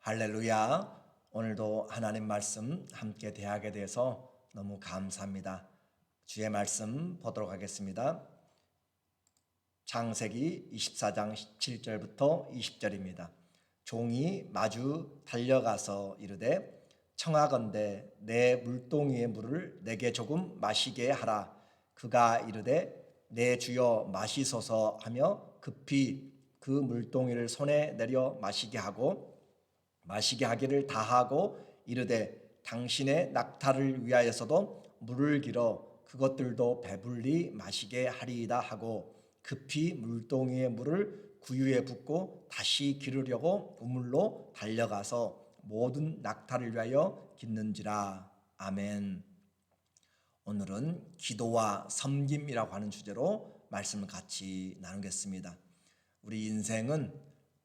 할렐루야. 오늘도 하나님 말씀 함께 대하게 돼서 너무 감사합니다. 주의 말씀 보도록 하겠습니다. 창세기 24장 17절부터 20절입니다. 종이 마주 달려가서 이르되 청하건대 내 물동이의 물을 내게 조금 마시게 하라. 그가 이르되 내 주여 마시소서 하며 급히 그 물동이를 손에 내려 마시게 하기를 다하고 이르되 당신의 낙타를 위하여서도 물을 길어 그것들도 배불리 마시게 하리이다 하고 급히 물동이의 물을 구유에 붓고 다시 기르려고 우물로 달려가서 모든 낙타를 위하여 깃는지라. 아멘. 오늘은 기도와 섬김이라고 하는 주제로 말씀을 같이 나누겠습니다. 우리 인생은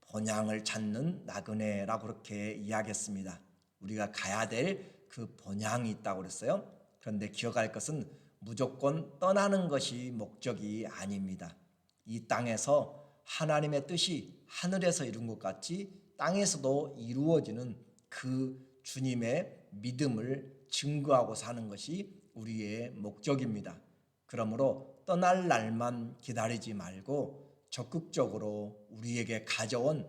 본향을 찾는 나그네라고 그렇게 이야기했습니다. 우리가 가야 될 그 본향이 있다고 그랬어요. 그런데 기억할 것은 무조건 떠나는 것이 목적이 아닙니다. 이 땅에서 하나님의 뜻이 하늘에서 이룬 것 같이 땅에서도 이루어지는 그 주님의 믿음을 증거하고 사는 것이 우리의 목적입니다. 그러므로 떠날 날만 기다리지 말고 적극적으로 우리에게 가져온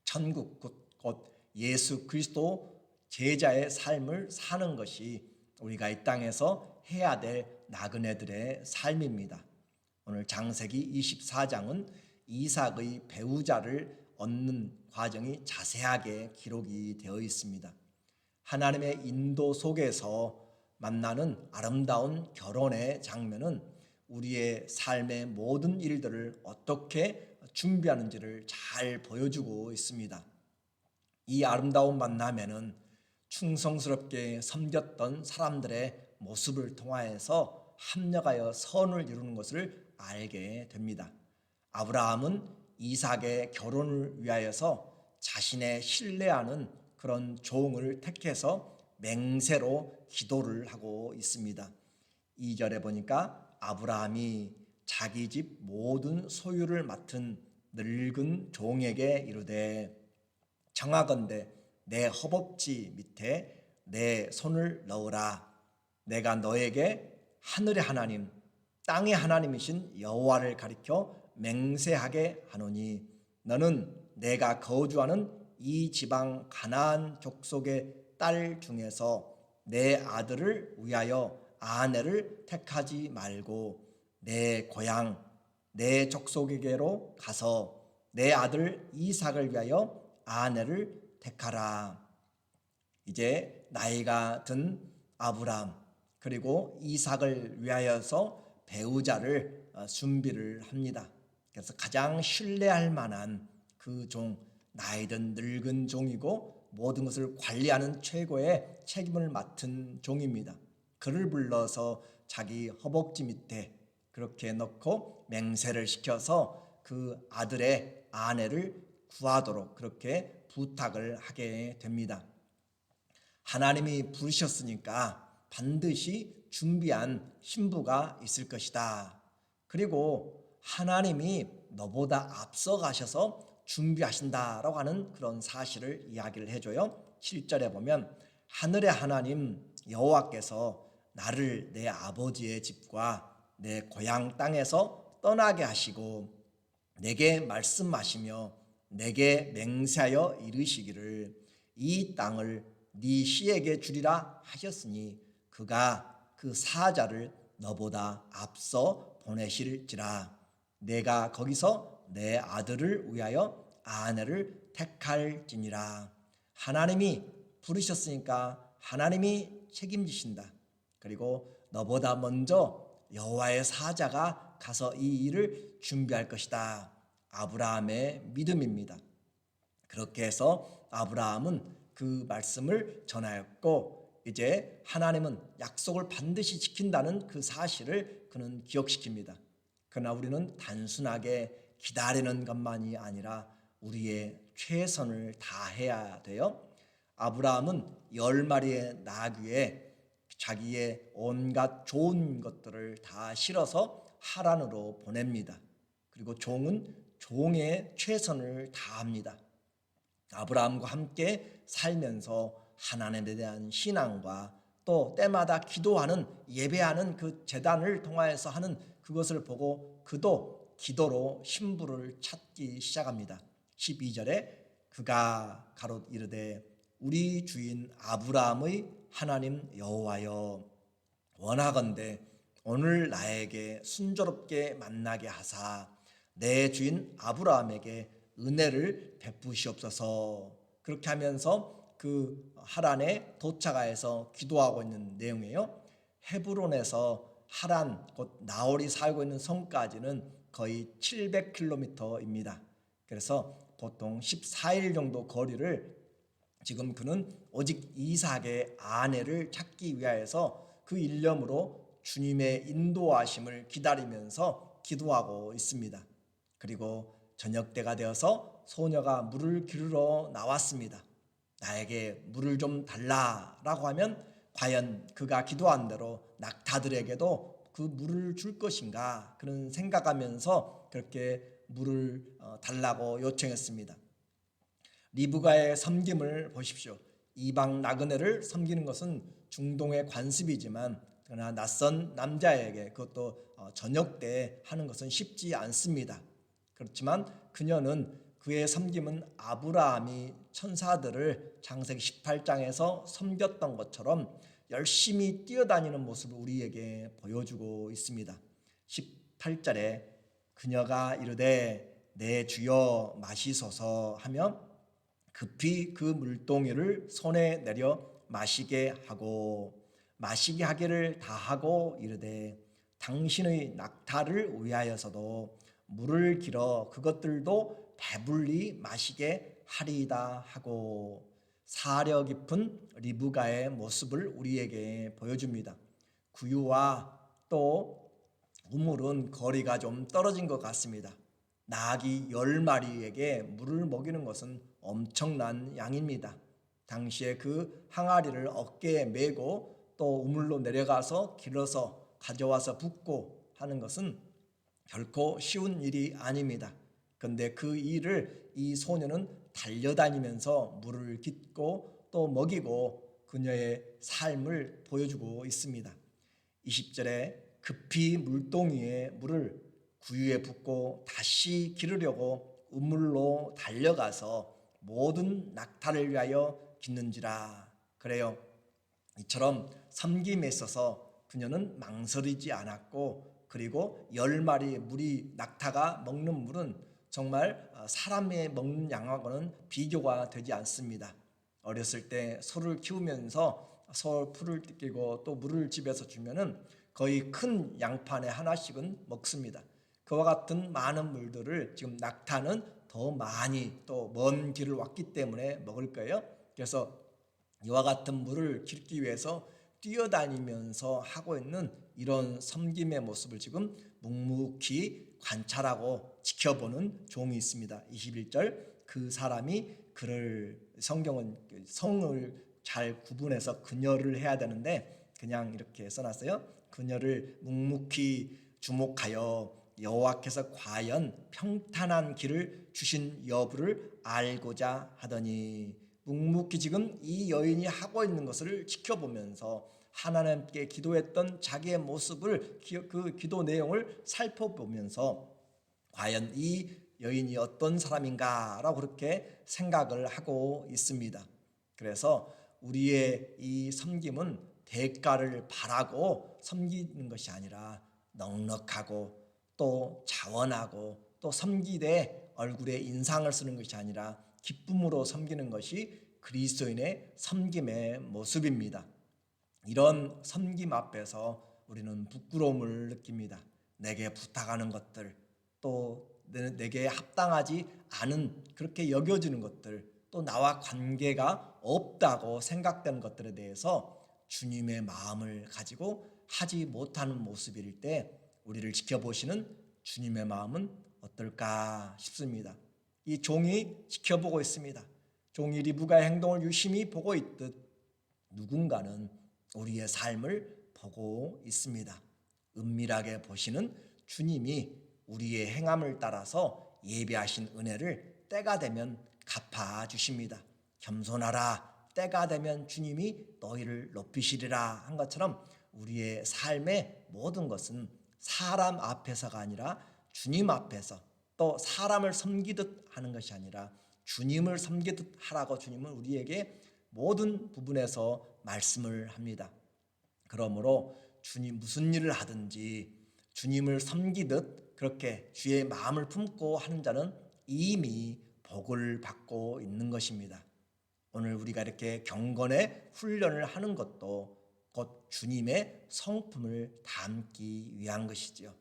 천국 곧 예수 그리스도 제자의 삶을 사는 것이 우리가 이 땅에서 해야 될 나그네들의 삶입니다. 오늘 창세기 24장은 이삭의 배우자를 얻는 과정이 자세하게 기록이 되어 있습니다. 하나님의 인도 속에서 만나는 아름다운 결혼의 장면은 우리의 삶의 모든 일들을 어떻게 준비하는지를 잘 보여주고 있습니다. 이 아름다운 만남에는 충성스럽게 섬겼던 사람들의 모습을 통하여서 합력하여 선을 이루는 것을 알게 됩니다. 아브라함은 이삭의 결혼을 위하여서 자신의 신뢰하는 그런 종을 택해서 맹세로 기도를 하고 있습니다. 2절에 보니까 아브라함이 자기 집 모든 소유를 맡은 늙은 종에게 이르되 청하건대 내 허벅지 밑에 내 손을 넣으라. 내가 너에게 하늘의 하나님 땅의 하나님이신 여호와를 가리켜 맹세하게 하노니 너는 내가 거주하는 이 지방 가나안 족속의 딸 중에서 내 아들을 위하여 아내를 택하지 말고 내 고향 내 족속에게로 가서 내 아들 이삭을 위하여 아내를 택하라. 이제 나이가 든 아브람 그리고 이삭을 위하여서 배우자를 준비를 합니다. 그래서 가장 신뢰할 만한 그 종, 나이 든 늙은 종이고 모든 것을 관리하는 최고의 책임을 맡은 종입니다. 그를 불러서 자기 허벅지 밑에 그렇게 넣고 맹세를 시켜서 그 아들의 아내를 구하도록 그렇게 부탁을 하게 됩니다. 하나님이 부르셨으니까 반드시 준비한 신부가 있을 것이다. 그리고 하나님이 너보다 앞서 가셔서 준비하신다라고 하는 그런 사실을 이야기를 해줘요. 7절에 보면 하늘의 하나님 여호와께서 나를 내 아버지의 집과 내 고향 땅에서 떠나게 하시고 내게 말씀하시며 내게 맹세하여 이르시기를 이 땅을 네 씨에게 주리라 하셨으니 그가 그 사자를 너보다 앞서 보내실지라. 내가 거기서 내 아들을 위하여 아내를 택할지니라. 하나님이 부르셨으니까 하나님이 책임지신다. 그리고 너보다 먼저 여호와의 사자가 가서 이 일을 준비할 것이다. 아브라함의 믿음입니다. 그렇게 해서 아브라함은 그 말씀을 전하였고 이제 하나님은 약속을 반드시 지킨다는 그 사실을 그는 기억시킵니다. 그러나 우리는 단순하게 기다리는 것만이 아니라 우리의 최선을 다해야 돼요. 아브라함은 10마리의 나귀에 자기의 온갖 좋은 것들을 다 실어서 하란으로 보냅니다. 그리고 종은 종의 최선을 다합니다. 아브라함과 함께 살면서 하나님에 대한 신앙과 또 때마다 기도하는 예배하는 그 제단을 통하여서 하는 그것을 보고 그도 기도로 신부를 찾기 시작합니다. 12절에 그가 가롯 이르되 우리 주인 아브라함의 하나님 여호와여 원하건대 오늘 나에게 순조롭게 만나게 하사 내 주인 아브라함에게 은혜를 베푸시옵소서. 그렇게 하면서 그 하란에 도착하여서 기도하고 있는 내용이에요. 헤브론에서 하란 곧 나홀이 살고 있는 성까지는 거의 700km입니다. 그래서 보통 14일 정도 거리를 지금 그는 오직 이삭의 아내를 찾기 위하여서 그 일념으로 주님의 인도하심을 기다리면서 기도하고 있습니다. 그리고 저녁 때가 되어서 소녀가 물을 기르러 나왔습니다. 나에게 물을 좀 달라라고 하면 과연 그가 기도한 대로 낙타들에게도 그 물을 줄 것인가 그런 생각하면서 그렇게 물을 달라고 요청했습니다. 리브가의 섬김을 보십시오. 이방 나그네를 섬기는 것은 중동의 관습이지만 그러나 낯선 남자에게 그것도 저녁 때 하는 것은 쉽지 않습니다. 그렇지만 그녀는 그의 섬김은 아브라함이 천사들을 창세기 18장에서 섬겼던 것처럼 열심히 뛰어다니는 모습을 우리에게 보여주고 있습니다. 18절에 그녀가 이르되 내 주여 마시소서 하며 급히 그 물동이를 손에 내려 마시게 하기를 다하고 이르되 당신의 낙타를 위하여서도 물을 길어 그것들도 배불리 마시게 하리이다 하고 사려 깊은 리브가의 모습을 우리에게 보여줍니다. 구유와 또 우물은 거리가 좀 떨어진 것 같습니다. 나귀 10마리에게 물을 먹이는 것은 엄청난 양입니다. 당시에 그 항아리를 어깨에 메고 또 우물로 내려가서 길어서 가져와서 붓고 하는 것은 결코 쉬운 일이 아닙니다. 그런데 그 일을 이 소녀는 달려다니면서 물을 깃고 또 먹이고 그녀의 삶을 보여주고 있습니다. 20절에 급히 물동이에 물을 구유에 붓고 다시 기르려고 우물로 달려가서 모든 낙타를 위하여 깃는지라. 그래요. 이처럼 섬김에 있어서 그녀는 망설이지 않았고 그리고 10마리 물이 낙타가 먹는 물은 정말 사람이 먹는 양하고는 비교가 되지 않습니다. 어렸을 때 소를 키우면서 소 풀을 뜯기고 또 물을 집에서 주면은 거의 큰 양판에 하나씩은 먹습니다. 그와 같은 많은 물들을 지금 낙타는 더 많이 또 먼 길을 왔기 때문에 먹을 거예요. 그래서 이와 같은 물을 길기 위해서 뛰어다니면서 하고 있는 이런 섬김의 모습을 지금 묵묵히 관찰하고 지켜보는 종이 있습니다. 21절 그 사람이 그를 성경은 성을 잘 구분해서 그녀를 해야 되는데 그냥 이렇게 써놨어요. 그녀를 묵묵히 주목하여 여호와께서 과연 평탄한 길을 주신 여부를 알고자 하더니 묵묵히 지금 이 여인이 하고 있는 것을 지켜보면서 하나님께 기도했던 자기의 모습을 그 기도 내용을 살펴보면서 과연 이 여인이 어떤 사람인가라고 그렇게 생각을 하고 있습니다. 그래서 우리의 이 섬김은 대가를 바라고 섬기는 것이 아니라 넉넉하고 또 자원하고 또 섬기되 얼굴에 인상을 쓰는 것이 아니라 기쁨으로 섬기는 것이 그리스도인의 섬김의 모습입니다. 이런 섬김 앞에서 우리는 부끄러움을 느낍니다. 내게 부탁하는 것들 또 내게 합당하지 않은 그렇게 여겨지는 것들 또 나와 관계가 없다고 생각되는 것들에 대해서 주님의 마음을 가지고 하지 못하는 모습일 때 우리를 지켜보시는 주님의 마음은 어떨까 싶습니다. 이 종이 지켜보고 있습니다. 종이 리브가의 행동을 유심히 보고 있듯 누군가는 우리의 삶을 보고 있습니다. 은밀하게 보시는 주님이 우리의 행함을 따라서 예비하신 은혜를 때가 되면 갚아 주십니다. 겸손하라. 때가 되면 주님이 너희를 높이시리라 한 것처럼 우리의 삶의 모든 것은 사람 앞에서가 아니라 주님 앞에서, 또 사람을 섬기듯 하는 것이 아니라 주님을 섬기듯 하라고 주님은 우리에게 모든 부분에서 말씀을 합니다. 그러므로 주님 무슨 일을 하든지 주님을 섬기듯 그렇게 주의 마음을 품고 하는 자는 이미 복을 받고 있는 것입니다. 오늘 우리가 이렇게 경건의 훈련을 하는 것도 곧 주님의 성품을 담기 위한 것이지요.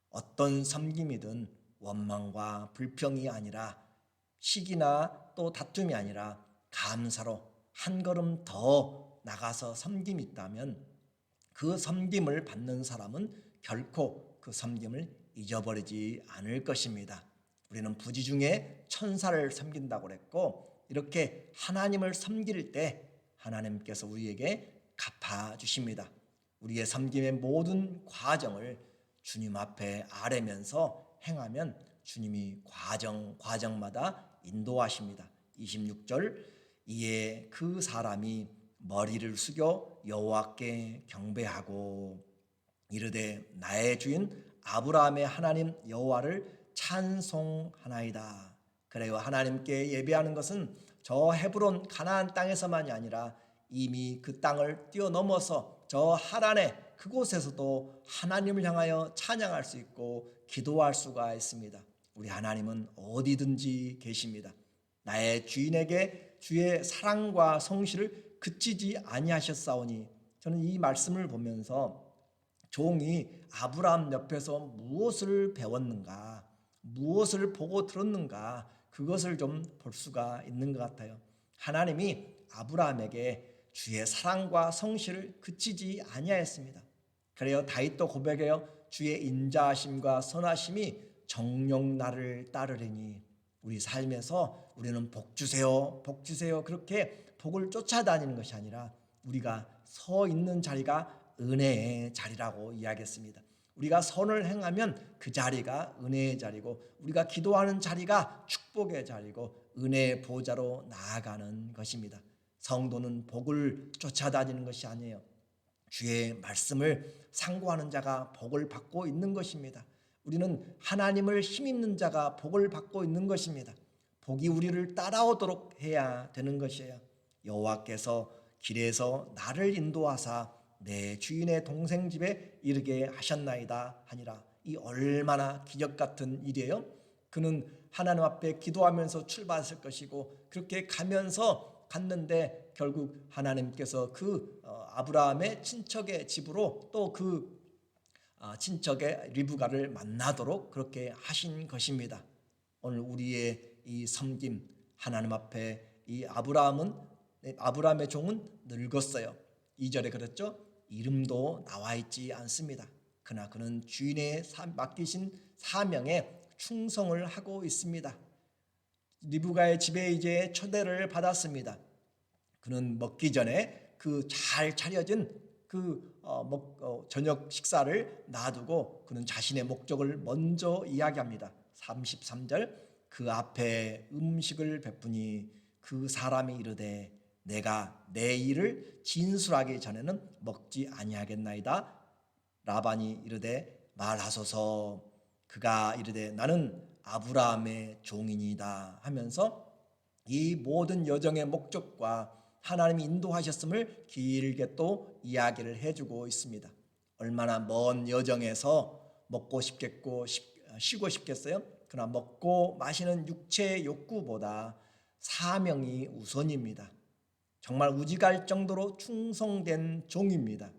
어떤 섬김이든 원망과 불평이 아니라, 시기나 또 다툼이 아니라 감사로 한 걸음 더 나가서 섬김이 있다면 그 섬김을 받는 사람은 결코 그 섬김을 잊어버리지 않을 것입니다. 우리는 부지 중에 천사를 섬긴다고 그랬고, 이렇게 하나님을 섬길 때 하나님께서 우리에게 갚아주십니다. 우리의 섬김의 모든 과정을 주님 앞에 아뢰면서 행하면 주님이 과정마다 인도하십니다. 26절, 이에 그 사람이 머리를 숙여 여호와께 경배하고 이르되 나의 주인 아브라함의 하나님 여호와를 찬송하나이다. 그래요. 하나님께 예배하는 것은 저 헤브론 가나안 땅에서만이 아니라 이미 그 땅을 뛰어넘어서 저 하란의 그곳에서도 하나님을 향하여 찬양할 수 있고 기도할 수가 있습니다. 우리 하나님은 어디든지 계십니다. 나의 주인에게 주의 사랑과 성실을 그치지 아니하셨사오니, 저는 이 말씀을 보면서 종이 아브라함 옆에서 무엇을 배웠는가, 무엇을 보고 들었는가, 그것을 좀 볼 수가 있는 것 같아요. 하나님이 아브라함에게 주의 사랑과 성실을 그치지 아니하였습니다. 그래요. 다윗도 고백해요. 주의 인자하심과 선하심이 정녕 나를 따르리니. 우리 삶에서 우리는 복 주세요, 복 주세요, 그렇게 복을 쫓아다니는 것이 아니라 우리가 서 있는 자리가 은혜의 자리라고 이야기했습니다. 우리가 선을 행하면 그 자리가 은혜의 자리고, 우리가 기도하는 자리가 축복의 자리고 은혜의 보좌로 나아가는 것입니다. 성도는 복을 쫓아다니는 것이 아니에요. 주의 말씀을 상고하는 자가 복을 받고 있는 것입니다. 우리는 하나님을 힘입는 자가 복을 받고 있는 것입니다. 복이 우리를 따라오도록 해야 되는 것이에요. 여호와께서 길에서 나를 인도하사 내 주인의 동생 집에 이르게 하셨나이다 하니라. 이 얼마나 기적 같은 일이에요. 그는 하나님 앞에 기도하면서 출발했을 것이고, 그렇게 갔는데 결국 하나님께서 그 아브라함의 친척의 집으로 또 그 친척의 리브가를 만나도록 그렇게 하신 것입니다. 오늘 우리의 이 섬김, 하나님 앞에 이 아브라함의 종은 늙었어요. 2절에 그랬죠. 이름도 나와 있지 않습니다. 그러나 그는 주인의 맡기신 사명에 충성을 하고 있습니다. 리브가의 집에 이제 초대를 받았습니다. 그는 먹기 전에 그 잘 차려진 저녁 식사를 놔두고 그는 자신의 목적을 먼저 이야기합니다. 33절, 그 앞에 음식을 베푸니 그 사람이 이르되 내가 내 일을 진술하기 전에는 먹지 아니하겠나이다. 라반이 이르되 말하소서. 그가 이르되 나는 아브라함의 종이니이다 하면서 이 모든 여정의 목적과 하나님이 인도하셨음을 길게 또 이야기를 해주고 있습니다. 얼마나 먼 여정에서 먹고 싶겠고 쉬고 싶겠어요? 그러나 먹고 마시는 육체의 욕구보다 사명이 우선입니다. 정말 우지갈 정도로 충성된 종입니다.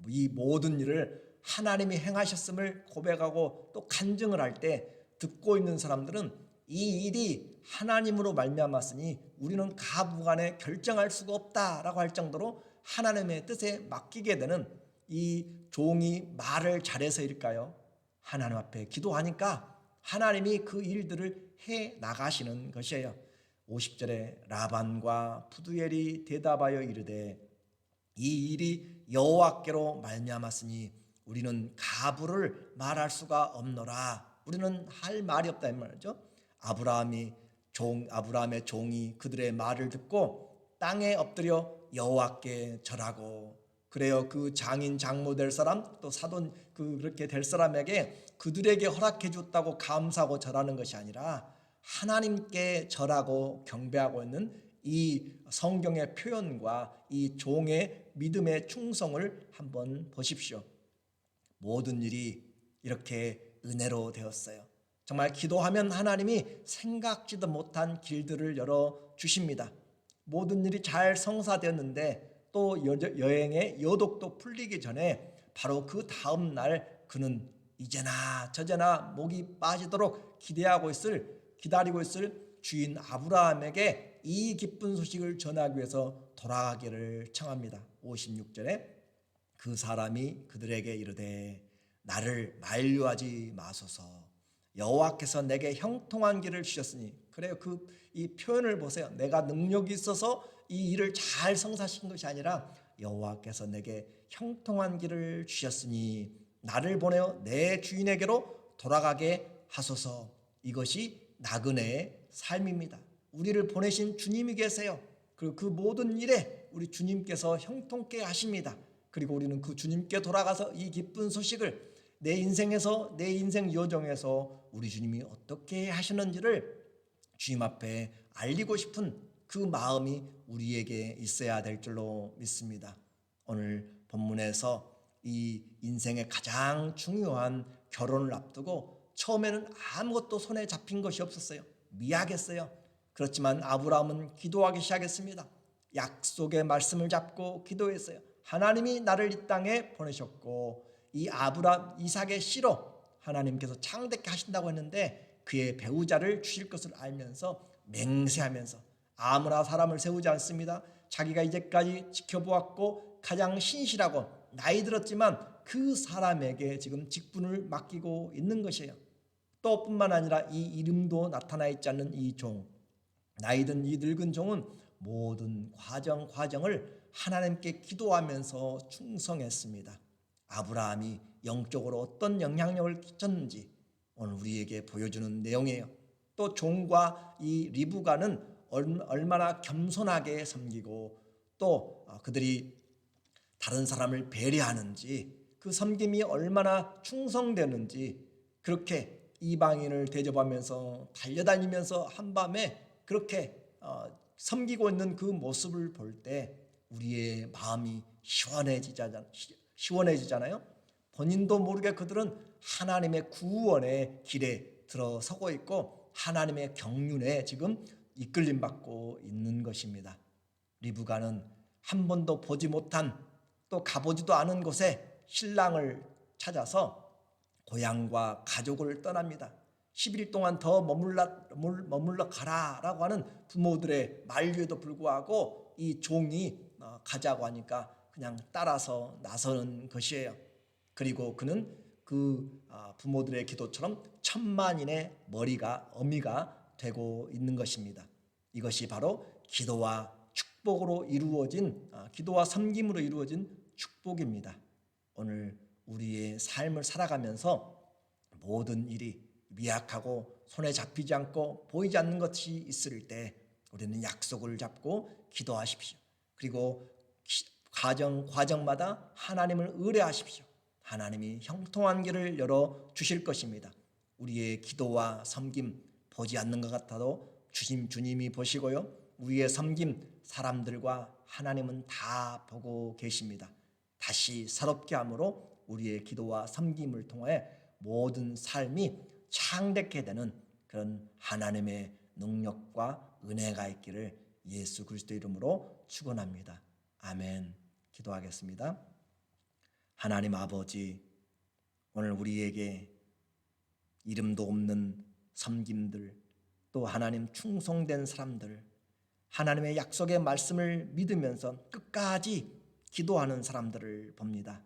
이 모든 일을 하나님이 행하셨음을 고백하고 또 간증을 할 때 듣고 있는 사람들은 이 일이 하나님으로 말미암았으니 우리는 가부간에 결정할 수가 없다라고 할 정도로 하나님의 뜻에 맡기게 되는, 이 종이 말을 잘해서일까요? 하나님 앞에 기도하니까 하나님이 그 일들을 해 나가시는 것이에요. 50절에 라반과 푸두엘이 대답하여 이르되 이 일이 여호와께로 말미암았으니 우리는 가부를 말할 수가 없노라. 우리는 할 말이 없다 이 말이죠. 아브라함이 아브라함의 종이 그들의 말을 듣고 땅에 엎드려 여호와께 절하고, 그래요. 그 장인 장모 될 사람, 또 사돈 그렇게 될 사람에게 그들에게 허락해 줬다고 감사하고 절하는 것이 아니라 하나님께 절하고 경배하고 있는 이 성경의 표현과 이 종의 믿음의 충성을 한번 보십시오. 모든 일이 이렇게 은혜로 되었어요. 정말 기도하면 하나님이 생각지도 못한 길들을 열어 주십니다. 모든 일이 잘 성사되었는데 또 여행의 여독도 풀리기 전에 바로 그 다음 날 그는 이제나 저제나 목이 빠지도록 기다리고 있을 주인 아브라함에게 이 기쁜 소식을 전하기 위해서 돌아가기를 청합니다. 56절에 그 사람이 그들에게 이르되 나를 만류하지 마소서, 여호와께서 내게 형통한 길을 주셨으니. 그래요. 이 표현을 보세요. 내가 능력이 있어서 이 일을 잘 성사시킨 것이 아니라 여호와께서 내게 형통한 길을 주셨으니 나를 보내어 내 주인에게로 돌아가게 하소서. 이것이 나그네의 삶입니다. 우리를 보내신 주님이 계세요. 그리고 그 모든 일에 우리 주님께서 형통케 하십니다. 그리고 우리는 그 주님께 돌아가서 이 기쁜 소식을 내 인생에서, 내 인생 여정에서 우리 주님이 어떻게 하시는지를 주님 앞에 알리고 싶은 그 마음이 우리에게 있어야 될 줄로 믿습니다. 오늘 본문에서 이 인생의 가장 중요한 결혼을 앞두고 처음에는 아무것도 손에 잡힌 것이 없었어요. 미약했어요. 그렇지만 아브라함은 기도하기 시작했습니다. 약속의 말씀을 잡고 기도했어요. 하나님이 나를 이 땅에 보내셨고 이 이삭의 씨로 하나님께서 창대케 하신다고 했는데 그의 배우자를 주실 것을 알면서 맹세하면서 아무나 사람을 세우지 않습니다. 자기가 이제까지 지켜보았고 가장 신실하고 나이 들었지만 그 사람에게 지금 직분을 맡기고 있는 것이에요. 또 뿐만 아니라 이 이름도 나타나 있지 않는 이 종, 나이 든 이 늙은 종은 모든 과정을 하나님께 기도하면서 충성했습니다. 아브라함이 영적으로 어떤 영향력을 끼쳤는지 오늘 우리에게 보여주는 내용이에요. 또 종과 이 리브가는 얼마나 겸손하게 섬기고 또 그들이 다른 사람을 배려하는지, 그 섬김이 얼마나 충성되는지, 그렇게 이방인을 대접하면서 달려다니면서 한밤에 그렇게 섬기고 있는 그 모습을 볼 때 우리의 마음이 시원해지잖아요. 본인도 모르게 그들은 하나님의 구원의 길에 들어서고 있고 하나님의 경륜에 지금 이끌림 받고 있는 것입니다. 리브가는 한 번도 보지 못한, 또 가보지도 않은 곳에 신랑을 찾아서 고향과 가족을 떠납니다. 10일 동안 더 머물러 가라라고 하는 부모들의 만류에도 불구하고 이 종이 가자고 하니까 그냥 따라서 나서는 것이에요. 그리고 그는 그 부모들의 기도처럼 천만인의 어미가 되고 있는 것입니다. 이것이 바로 기도와 섬김으로 이루어진 축복입니다. 오늘 우리의 삶을 살아가면서 모든 일이 미약하고 손에 잡히지 않고 보이지 않는 것이 있을 때 우리는 약속을 잡고 기도하십시오. 그리고 과정마다 하나님을 의뢰하십시오. 하나님이 형통한 길을 열어 주실 것입니다. 우리의 기도와 섬김 보지 않는 것 같아도 주님이 보시고요. 우리의 섬김 사람들과 하나님은 다 보고 계십니다. 다시 새롭게 함으로 우리의 기도와 섬김을 통해 모든 삶이 창대케 되는 그런 하나님의 능력과 은혜가 있기를 예수 그리스도 이름으로 축원합니다. 아멘. 기도하겠습니다. 하나님 아버지, 오늘 우리에게 이름도 없는 섬김들, 또 하나님 충성된 사람들, 하나님의 약속의 말씀을 믿으면서 끝까지 기도하는 사람들을 봅니다.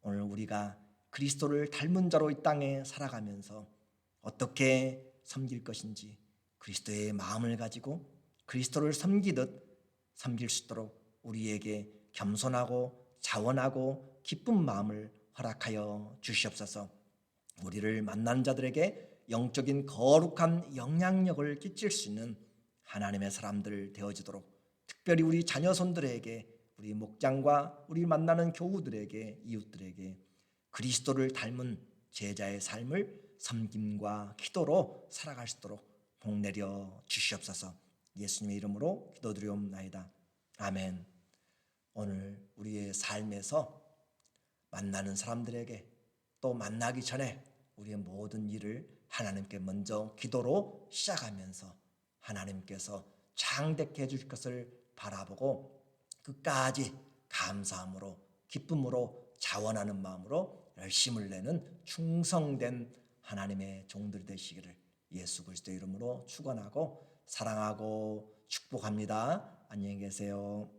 오늘 우리가 그리스도를 닮은 자로 이 땅에 살아가면서 어떻게 섬길 것인지 그리스도의 마음을 가지고 그리스도를 섬길 수 있도록 우리에게 겸손하고 자원하고 기쁜 마음을 허락하여 주시옵소서. 우리를 만난 자들에게 영적인 거룩한 영향력을 끼칠 수 있는 하나님의 사람들 되어지도록, 특별히 우리 자녀손들에게, 우리 목장과 우리 만나는 교우들에게, 이웃들에게 그리스도를 닮은 제자의 삶을 섬김과 기도로 살아갈 수 있도록 복 내려 주시옵소서. 예수님의 이름으로 기도드리옵나이다. 아멘. 오늘 우리의 삶에서 만나는 사람들에게, 또 만나기 전에 우리의 모든 일을 하나님께 먼저 기도로 시작하면서 하나님께서 장대케 해줄 것을 바라보고 끝까지 감사함으로, 기쁨으로, 자원하는 마음으로 열심을 내는 충성된 하나님의 종들 되시기를 예수 그리스도의 이름으로 축원하고 사랑하고 축복합니다. 안녕히 계세요.